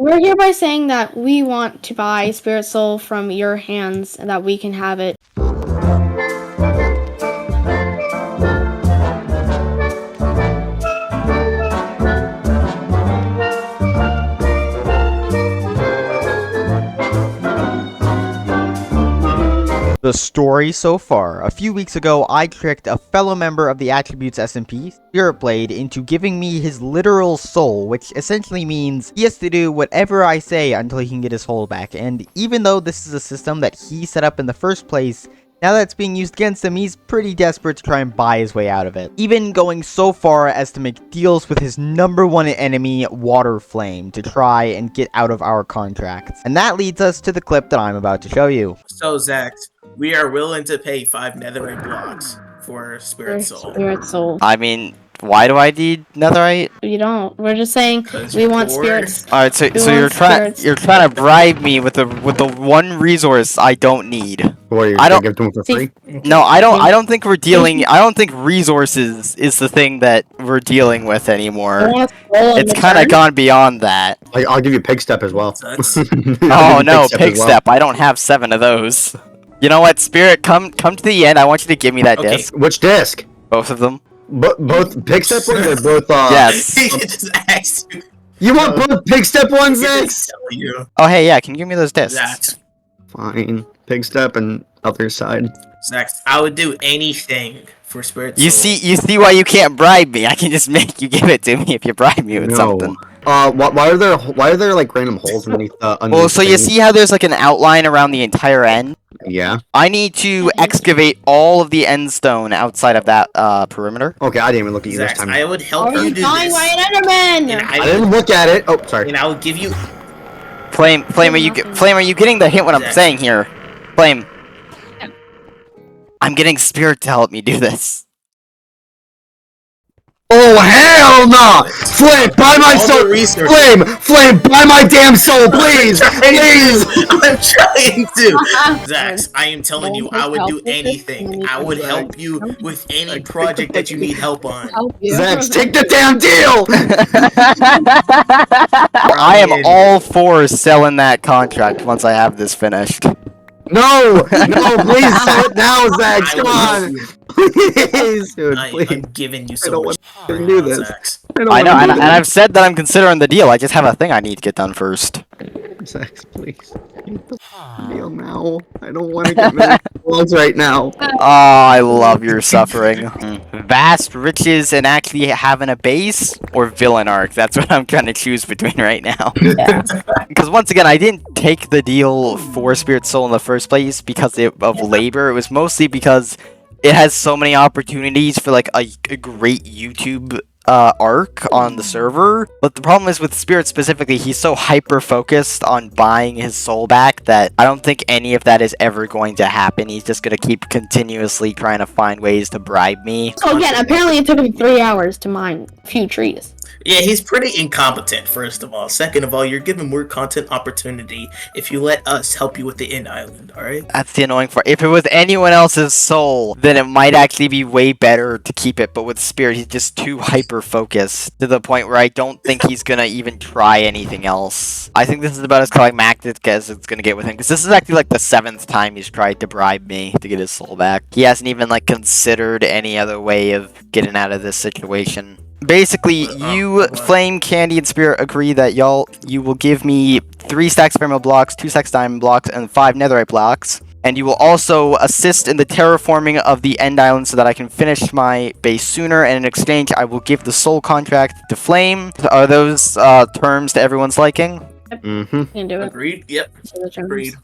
We're hereby saying that we want to buy Spirit Soul from your hands and that we can have it. The story so far. A few weeks ago, I tricked a fellow member of the Attributes SMP, Spirit Blade, into giving me his literal soul, which essentially means he has to do whatever I say until he can get his soul back. And even though this is a system that he set up in the first place, now that it's being used against him, he's pretty desperate to try and buy his way out of it. Even going so far as to make deals with his #1 enemy, Water Flame, to try and get out of our contracts. And that leads us to the clip that I'm about to show you. So, Zax, we are willing to pay 5 netherite blocks for Spirit Soul. Spirit Soul. I mean, why do I need netherite? You don't. We're just saying we want spirits. All right, so you're trying to bribe me with the one resource I don't need. What, you're I don't give them for free? No, I don't think we're dealing. I don't think resources is the thing that we're dealing with anymore. It's kind of gone beyond that. I'll give you Pig Step as well. Oh no, Pig Step! I don't have 7 of those. You know what, Spirit? Come to the end. I want you to give me that disc. Which disc? Both of them. Both Pig Step ones or both? Yes. He just asked you. You want both Pig Step ones, Zax? Oh hey, yeah. Can you give me those discs? Zax, Fine. Pig Step and other side. Zax, I would do anything for Spirit Soul. You see why you can't bribe me? I can just make you give it to me if you bribe me with something. Why are there like random holes underneath the? Well, so you see how there's like an outline around the entire end? Yeah. I need to excavate all of the end stone outside of that perimeter. Okay, I didn't even look at you this Zax, time. I would help you do Dying this. by an Enderman! And I didn't look at it. Oh, sorry. And I would give you. Flame, are you getting the hint what I'm saying here? Flame. I'm getting Spirit to help me do this. Oh hell no! Flame, buy my soul! Flame, buy my damn soul, please! Please! I'm trying to! Zax, I am telling you, I would do anything. I would help you with any project that you need help on. Zax, take the damn deal! I am all for selling that contract once I have this finished. No, please sell it now, Zax. Come on, please, dude, please. I'm giving you so I don't much. want to do this. Zax. I know, and I've said that I'm considering the deal. I just have a thing I need to get done first. Zax, please. Get the deal now. I don't want to get many vlogs right now. Oh, I love your suffering. Vast riches and actually having a base, or villain arc. That's what I'm trying to choose between right now. Because once again, I didn't take the deal for Spirit Soul in the first place because of labor. It was mostly because it has so many opportunities for like a great YouTube arc on the server. But the problem is with Spirit specifically, he's so hyper focused on buying his soul back that I don't think any of that is ever going to happen. He's just gonna keep continuously trying to find ways to bribe me. So again, apparently it took him 3 hours to mine a few trees. Yeah, he's pretty incompetent, first of all. Second of all, you're given more content opportunity if you let us help you with the end island, alright? That's the annoying part. If it was anyone else's soul, then it might actually be way better to keep it. But with Spirit, he's just too hyper-focused to the point where I don't think he's gonna even try anything else. I think this is about as climactic as it's gonna get with him. Because this is actually like the 7th time he's tried to bribe me to get his soul back. He hasn't even like considered any other way of getting out of this situation. Basically, you, Flame, Candy, and Spirit agree that you will give me 3 stacks of emerald blocks, 2 stacks of diamond blocks, and 5 netherite blocks. And you will also assist in the terraforming of the end island so that I can finish my base sooner. And in exchange, I will give the soul contract to Flame. Are those terms to everyone's liking? Mm-hmm. Can do it. Agreed? Yep. Agreed.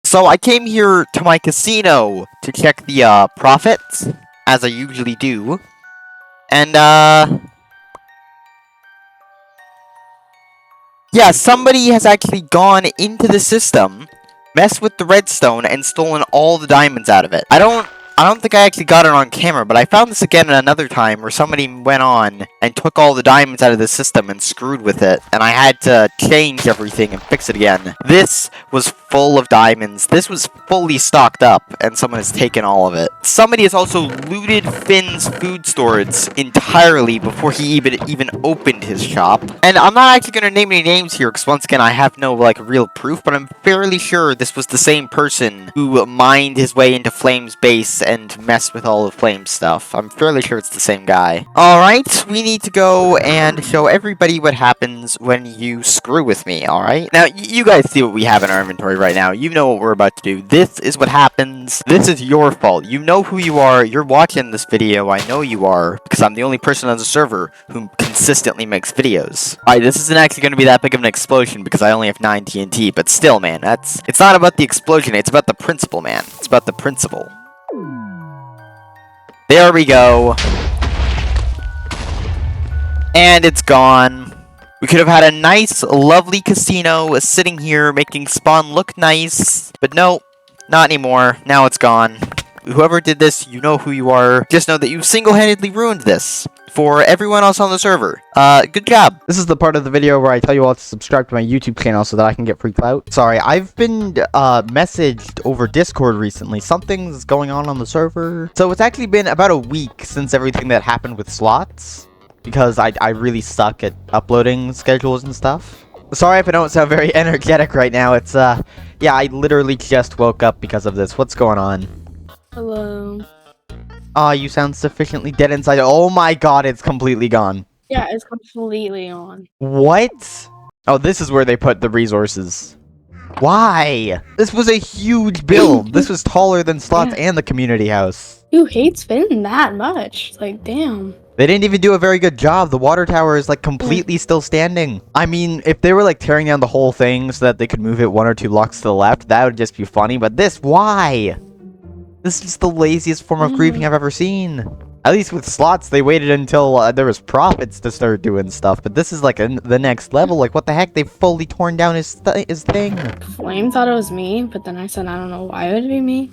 So I came here to my casino to check the profits, as I usually do. And yeah, somebody has actually gone into the system, messed with the redstone, and stolen all the diamonds out of it. I don't think I actually got it on camera, but I found this again another time where somebody went on and took all the diamonds out of the system and screwed with it, and I had to change everything and fix it again. This was full of diamonds. This was fully stocked up, and someone has taken all of it. Somebody has also looted Finn's food storage entirely before he even opened his shop. And I'm not actually going to name any names here, because once again, I have no, like, real proof, but I'm fairly sure this was the same person who mined his way into Flame's base and mess with all the Flame stuff. I'm fairly sure it's the same guy. Alright, we need to go and show everybody what happens when you screw with me, alright? Now, you guys see what we have in our inventory right now. You know what we're about to do. This is what happens. This is your fault. You know who you are. You're watching this video. I know you are, because I'm the only person on the server who consistently makes videos. Alright, this isn't actually going to be that big of an explosion because I only have 9 TNT, but still, man, it's not about the explosion. It's about the principle, man. It's about the principle. There we go. And it's gone. We could have had a nice, lovely casino sitting here making spawn look nice. But no, not anymore. Now it's gone. Whoever did this, you know who you are. Just know that you single-handedly ruined this for everyone else on the server. Good job. This is the part of the video where I tell you all to subscribe to my YouTube channel so that I can get free clout. Sorry, I've been messaged over Discord recently. Something's going on the server. So it's actually been about a week since everything that happened with slots, because I really suck at uploading schedules and stuff. Sorry if I don't sound very energetic right now. It's yeah, I literally just woke up because of this. What's going on? Hello. Aw, you sound sufficiently dead inside. Oh my god, it's completely gone. Yeah, it's completely on. What? Oh, this is where they put the resources. Why? This was a huge build. This was taller than slots and the community house. Who hates Finn that much? Like, damn. They didn't even do a very good job. The water tower is like completely still standing. I mean, if they were like tearing down the whole thing so that they could move it 1 or 2 blocks to the left, that would just be funny. But this, why? This is the laziest form of griefing I've ever seen. At least with slots, they waited until there was profits to start doing stuff. But this is like the next level. Like, what the heck? They fully torn down his thing. Flame thought it was me, but then I said, I don't know why it would be me.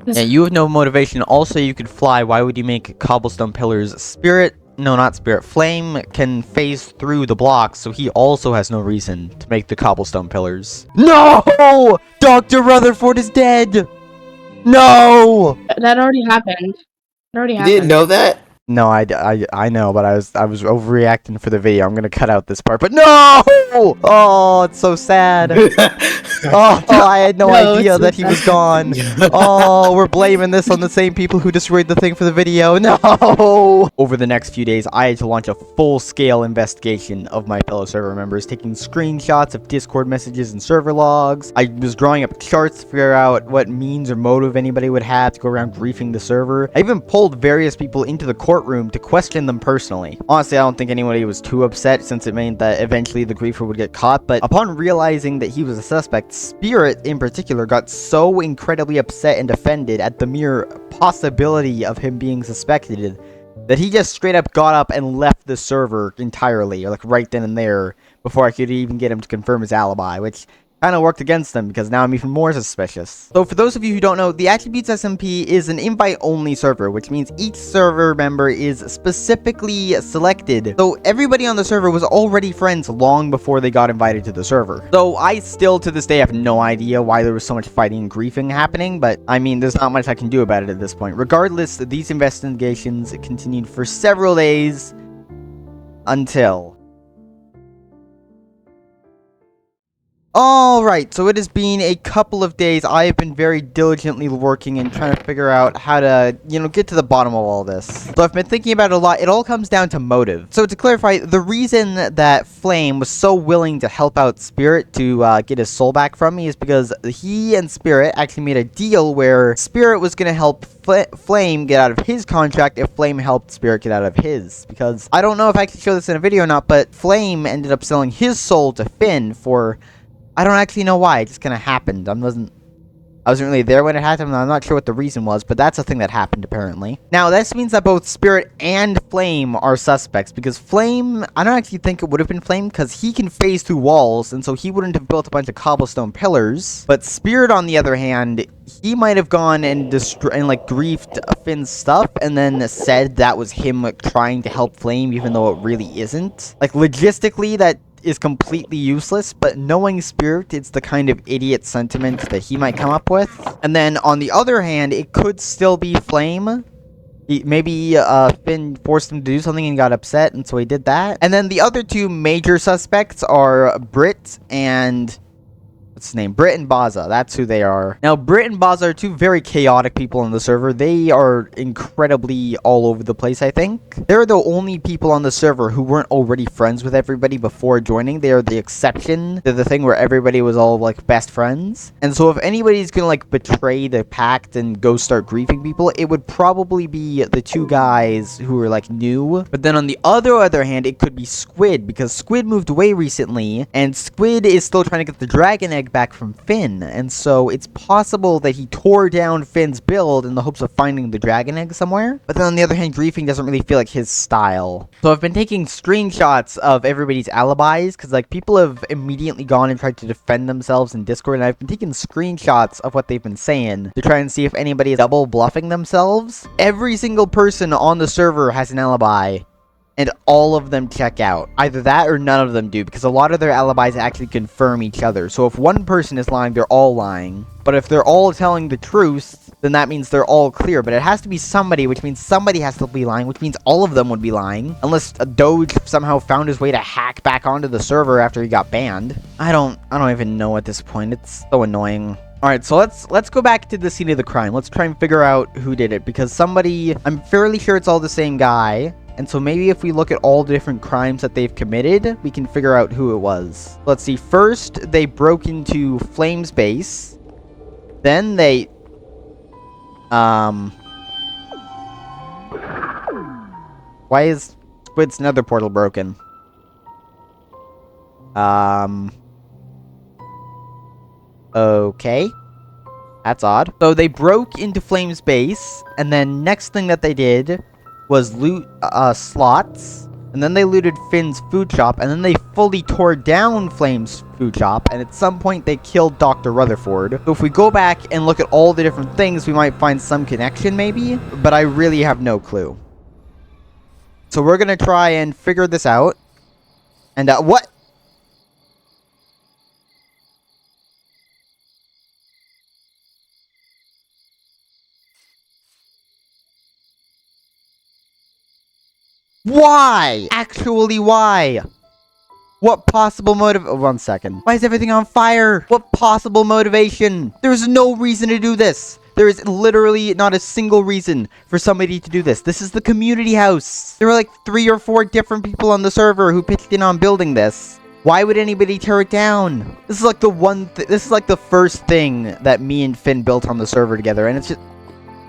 Yeah, you have no motivation. Also, you could fly. Why would you make cobblestone pillars? Spirit, no, not Spirit. Flame can phase through the blocks, so he also has no reason to make the cobblestone pillars. No! Dr. Rutherford is dead! No! That already happened. It already You happened. didn't know that? No, I know, but I was overreacting for the video. I'm gonna cut out this part, but no! Oh, it's so sad. Oh, I had no idea that he was gone. Oh, we're blaming this on the same people who destroyed the thing for the video. No! Over the next few days, I had to launch a full-scale investigation of my fellow server members, taking screenshots of Discord messages and server logs. I was drawing up charts to figure out what means or motive anybody would have to go around griefing the server. I even pulled various people into the courtroom to question them personally. Honestly, I don't think anybody was too upset since it meant that eventually the griefer would get caught, but upon realizing that he was a suspect, Spirit in particular got so incredibly upset and offended at the mere possibility of him being suspected that he just straight up got up and left the server entirely, or like right then and there, before I could even get him to confirm his alibi, which kind of worked against them because now I'm even more suspicious. So for those of you who don't know, the Attributes SMP is an invite-only server, which means each server member is specifically selected. So everybody on the server was already friends long before they got invited to the server. So I still to this day have no idea why there was so much fighting and griefing happening, but I mean, there's not much I can do about it at this point. Regardless, these investigations continued for several days until... Alright, so it has been a couple of days. I have been very diligently working and trying to figure out how to, get to the bottom of all this. So I've been thinking about it a lot. It all comes down to motive. So to clarify, the reason that Flame was so willing to help out Spirit to get his soul back from me is because he and Spirit actually made a deal where Spirit was going to help Flame get out of his contract if Flame helped Spirit get out of his. Because I don't know if I can show this in a video or not, but Flame ended up selling his soul to Finn for... I don't actually know why. It just kind of happened. I wasn't I wasn't really there when it happened. I'm not sure what the reason was, but that's a thing that happened apparently. Now, this means that both Spirit and Flame are suspects, because Flame, I don't actually think it would have been Flame, because he can phase through walls, and so he wouldn't have built a bunch of cobblestone pillars. But Spirit, on the other hand, he might have gone and like griefed Finn's stuff, and then said that was him trying to help Flame, even though it really isn't. Like, logistically, that is completely useless, but knowing Spirit, it's the kind of idiot sentiment that he might come up with. And then on the other hand, it could still be Flame. Maybe Finn forced him to do something and got upset, and so he did that. And then the other two major suspects are Britt and... what's his name? Britt and Baza. That's who they are. Now, Britt and Baza are two very chaotic people on the server. They are incredibly all over the place, I think. They're the only people on the server who weren't already friends with everybody before joining. They are the exception to the thing where everybody was all, like, best friends. And so if anybody's gonna, like, betray the pact and go start griefing people, it would probably be the two guys who are, like, new. But then on the other hand, it could be Squid, because Squid moved away recently, and Squid is still trying to get the dragon egg back from Finn, and so it's possible that he tore down Finn's build in the hopes of finding the dragon egg somewhere. But then on the other hand, griefing doesn't really feel like his style. So I've been taking screenshots of everybody's alibis, because like people have immediately gone and tried to defend themselves in Discord, and I've been taking screenshots of what they've been saying to try and see if anybody is double bluffing themselves. Every single person on the server has an alibi, and all of them check out. Either that or none of them do, because a lot of their alibis actually confirm each other. So if one person is lying, they're all lying. But if they're all telling the truth, then that means they're all clear. But it has to be somebody, which means somebody has to be lying, which means all of them would be lying. Unless a Doge somehow found his way to hack back onto the server after he got banned. I don't even know at this point. It's so annoying. Alright, so let's go back to the scene of the crime. Let's try and figure out who did it, because somebody, I'm fairly sure it's all the same guy. And so maybe if we look at all the different crimes that they've committed, we can figure out who it was. Let's see. First, they broke into Flame's base. Then they... Why is Squid's nether portal broken? Okay. That's odd. So they broke into Flame's base, and then next thing that they did was loot slots, and then they looted Finn's food shop, and then they fully tore down Flame's food shop, and at some point they killed Dr. Rutherford. So if we go back and look at all the different things, we might find some connection maybe, but I really have no clue. So we're gonna try and figure this out. And what? Why? Actually, why? What possible motive? Oh, 1 second. Why is everything on fire? What possible motivation? There's no reason to do this. There is literally not a single reason for somebody to do this. This is the community house. There were like 3 or 4 different people on the server who pitched in on building this. Why would anybody tear it down? This is like this is like the first thing that me and Finn built on the server together, and it's just...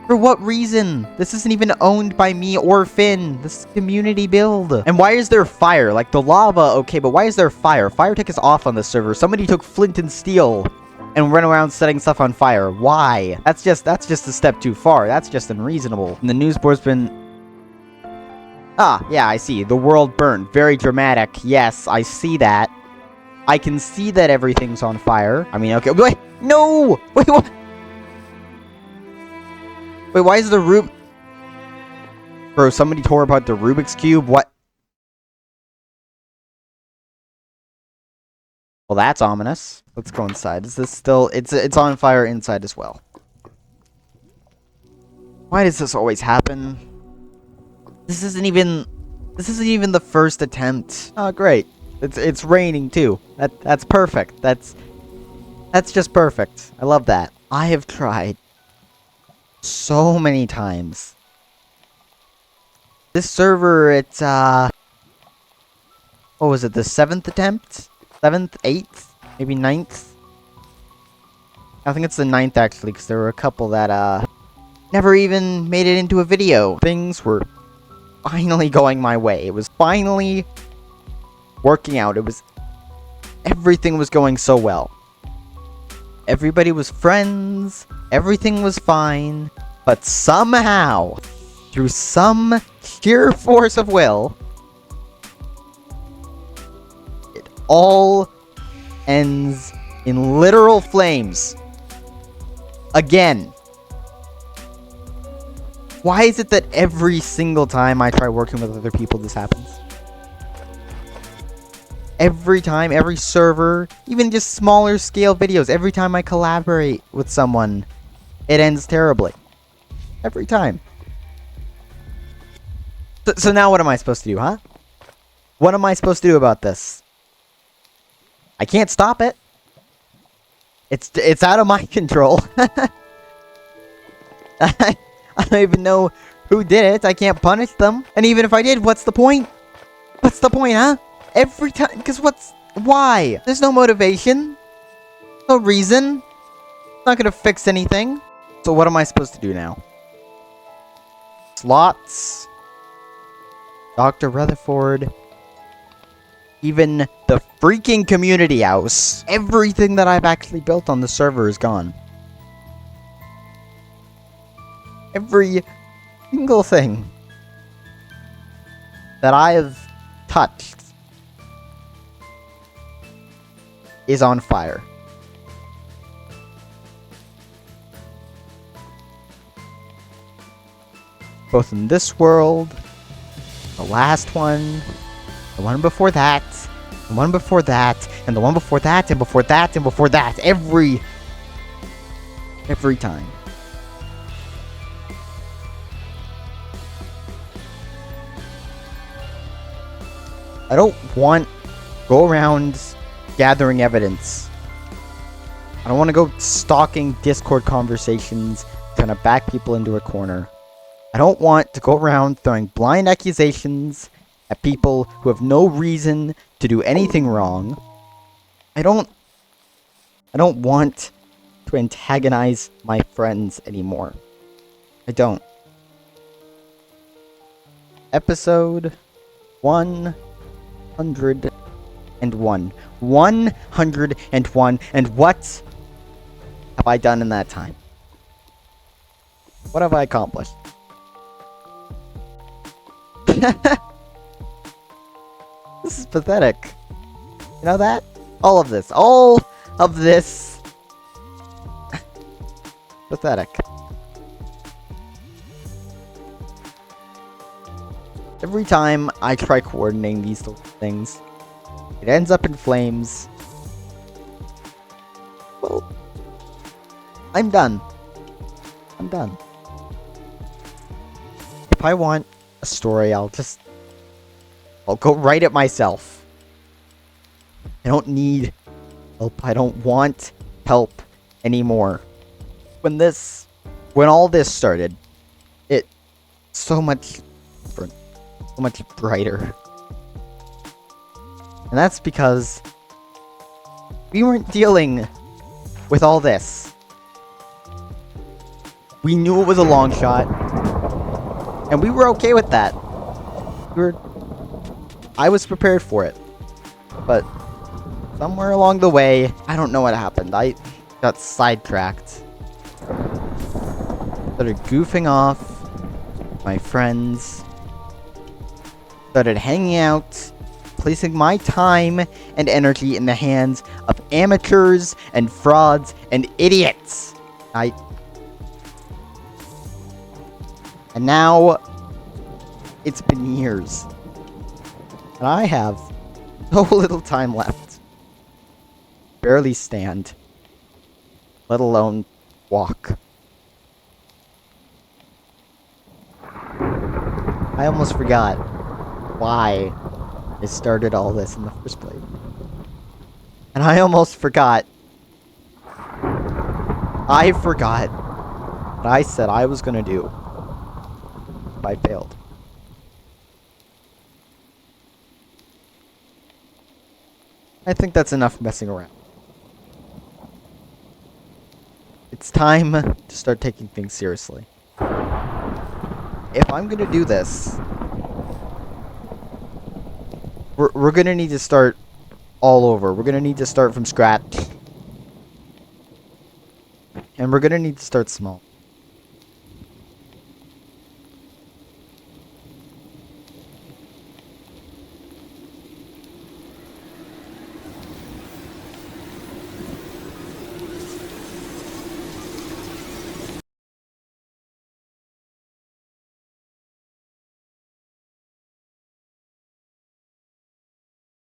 For what reason? This isn't even owned by me or Finn. This is community build. And why is there fire? Like, the lava, okay, but why is there fire? Fire took us off on the server. Somebody took flint and steel and went around setting stuff on fire. Why? That's just a step too far. That's just unreasonable. And the news board's been... Ah, yeah, I see. The world burned. Very dramatic. Yes, I see that. I can see that everything's on fire. I mean, okay. Wait, no! Wait, what? Wait, why is the Bro, somebody tore apart the Rubik's Cube? What? Well, that's ominous. Let's go inside. Is this still... It's on fire inside as well. Why does this always happen? This isn't even the first attempt. Oh, great. It's raining, too. That's perfect. That's just perfect. I love that. I have tried so many times. This server, it's, what was it, the 7th attempt? 7th? 8th? Maybe 9th? I think it's the 9th, actually, because there were a couple that, never even made it into a video. Things were finally going my way. It was finally working out. Everything was going so well. Everybody was friends, everything was fine, but somehow, through some sheer force of will, it all ends in literal flames. Again. Why is it that every single time I try working with other people, this happens? Every time, every server, even just smaller scale videos, every time I collaborate with someone, it ends terribly. Every time. So now what am I supposed to do, huh? What am I supposed to do about this? I can't stop it. It's out of my control. I don't even know who did it. I can't punish them. And even if I did, what's the point? What's the point, huh? Every time, because why? There's no motivation. No reason. It's not gonna fix anything. So what am I supposed to do now? Slots. Dr. Rutherford. Even the freaking community house. Everything that I've actually built on the server is gone. Every single thing that I have touched is on fire. Both in this world, the last one, the one before that, the one before that, and the one before that, and before that, and before that. Every time. I don't want to go around gathering evidence. I don't want to go stalking Discord conversations, trying to back people into a corner. I don't want to go around throwing blind accusations at people who have no reason to do anything wrong. I don't want to antagonize my friends anymore. I don't. Episode 101. 101. And what have I done in that time? What have I accomplished? This is pathetic. You know that? All of this. Pathetic. Every time I try coordinating these sorts of things, it ends up in flames. Well, I'm done. If I want a story, I'll go write it myself. I don't need help. I don't want help anymore. When all this started, it so much different, so much brighter. And that's because we weren't dealing with all this. We knew it was a long shot, and we were okay with that. I was prepared for it. But somewhere along the way, I don't know what happened. I got sidetracked. Started goofing off with my friends. Started hanging out, placing my time and energy in the hands of amateurs and frauds and idiots. And now, it's been years. And I have so little time left. Barely stand. Let alone walk. I almost forgot why I started all this in the first place. And I almost forgot. I forgot what I said I was gonna do. I failed. I think that's enough messing around. It's time to start taking things seriously. If I'm gonna do this, we're gonna need to start all over. We're gonna need to start from scratch. And we're gonna need to start small.